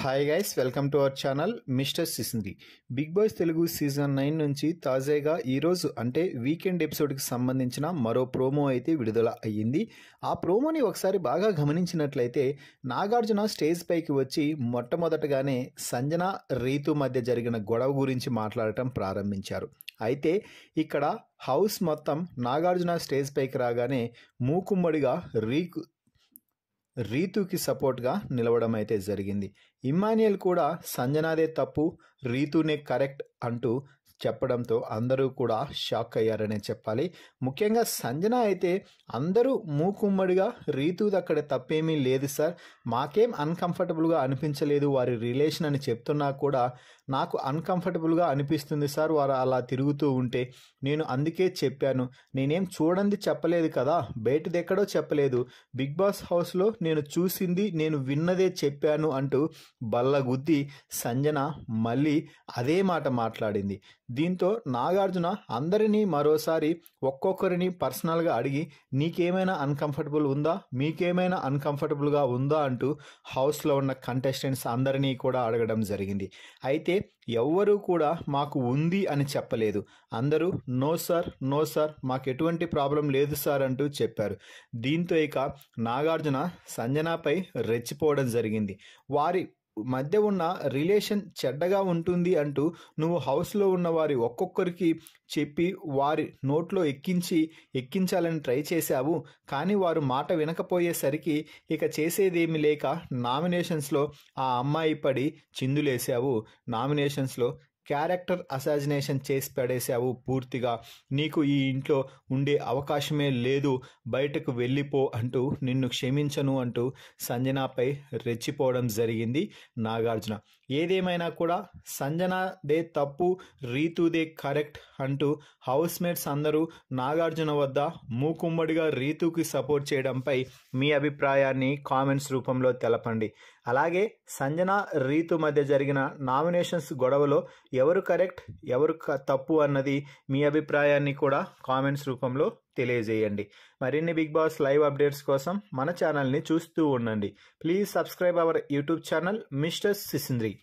Hi guys, welcome to our channel mister Sisindri. Big boss Telugu season 9 నుంచి తాజాగా ఈరోజు అంటే వీకెండ్ ఎపిసోడ్కి సంబంధించిన మరో ప్రోమో అయితే విడుదల అయ్యింది. ఆ ప్రోమోని ఒకసారి బాగా గమనించినట్లయితే నాగార్జున స్టేజ్ పైకి వచ్చి మొట్టమొదటగానే సంజన రీతు మధ్య జరిగిన గొడవ గురించి మాట్లాడటం ప్రారంభించారు. అయితే ఇక్కడ హౌస్ మొత్తం నాగార్జున స్టేజ్ పైకి రాగానే మూకుమ్మడిగా రీతుకి సపోర్ట్గా నిలవడం అయితే జరిగింది. ఇమ్మాన్యుయల్ కూడా సంజనాదే తప్పు, రీతునే కరెక్ట్ అంటూ చెప్పడంతో అందరూ కూడా షాక్ అయ్యారనే చెప్పాలి. ముఖ్యంగా సంజన అయితే అందరూ మూకుమ్మడిగా రీతుది అక్కడ తప్పేమీ లేదు సార్, మాకేం అన్కంఫర్టబుల్గా అనిపించలేదు వారి రిలేషన్ అని చెప్తున్నా కూడా నాకు అన్కంఫర్టబుల్గా అనిపిస్తుంది సార్ వారు అలా తిరుగుతూ ఉంటే. నేను అందుకే చెప్పాను, నేనేం చూడండి చెప్పలేదు కదా, బయటదెక్కడో చెప్పలేదు, బిగ్ బాస్ హౌస్లో నేను చూసింది నేను విన్నదే చెప్పాను అంటూ బల్లగుద్ది సంజన మళ్ళీ అదే మాట మాట్లాడింది. దీంతో నాగార్జున అందరినీ మరోసారి ఒక్కొక్కరిని పర్సనల్గా అడిగి నీకేమైనా అన్కంఫర్టబుల్ ఉందా, మీకేమైనా అన్కంఫర్టబుల్గా ఉందా అంటూ హౌస్లో ఉన్న కంటెస్టెంట్స్ అందరినీ కూడా అడగడం జరిగింది. అయితే ఎవ్వరూ కూడా మాకు ఉంది అని చెప్పలేదు, అందరూ నో సార్ మాకు ఎటువంటి ప్రాబ్లం లేదు సార్ అంటూ చెప్పారు. దీంతో ఇక నాగార్జున సంజనాపై రెచ్చిపోవడం జరిగింది. వారి మధ్య ఉన్న రిలేషన్ చెడ్డగా ఉంటుంది అంటూ నువ్వు హౌస్లో ఉన్న వారి ఒక్కొక్కరికి చెప్పి వారి నోట్లో ఎక్కించాలని ట్రై చేశావు, కానీ వారు మాట వినకపోయేసరికి ఇక చేసేదేమి లేక నామినేషన్స్లో ఆ అమ్మాయి పడి చిందులేశావు, నామినేషన్స్లో క్యారెక్టర్ అసాసినేషన్ చేసి పడేశావు పూర్తిగా, నీకు ఈ ఇంట్లో ఉండే అవకాశమే లేదు, బయటకు వెళ్ళిపో అంటూ నిన్ను క్షమించను అంటూ సంజనాపై రెచ్చిపోవడం జరిగింది నాగార్జున. ఏదేమైనా కూడా సంజనాదే తప్పు, రీతుదే కరెక్ట్ అంటూ హౌస్ మేట్స్ అందరూ నాగార్జున వద్ద మూకుమ్మడిగా రీతుకి సపోర్ట్ చేయడంపై మీ అభిప్రాయాన్ని కామెంట్స్ రూపంలో తెలపండి. అలాగే సంజన రీతు మధ్య జరిగిన నామినేషన్స్ గొడవలో ఎవరు కరెక్ట్ ఎవరు తప్పు అన్నది మీ అభిప్రాయాన్ని కూడా కామెంట్స్ రూపంలో తెలియజేయండి. మరిన్ని బిగ్ బాస్ లైవ్ అప్డేట్స్ కోసం మన ఛానల్ని చూస్తూ ఉండండి. Please subscribe our YouTube channel mister సిసింద్రి.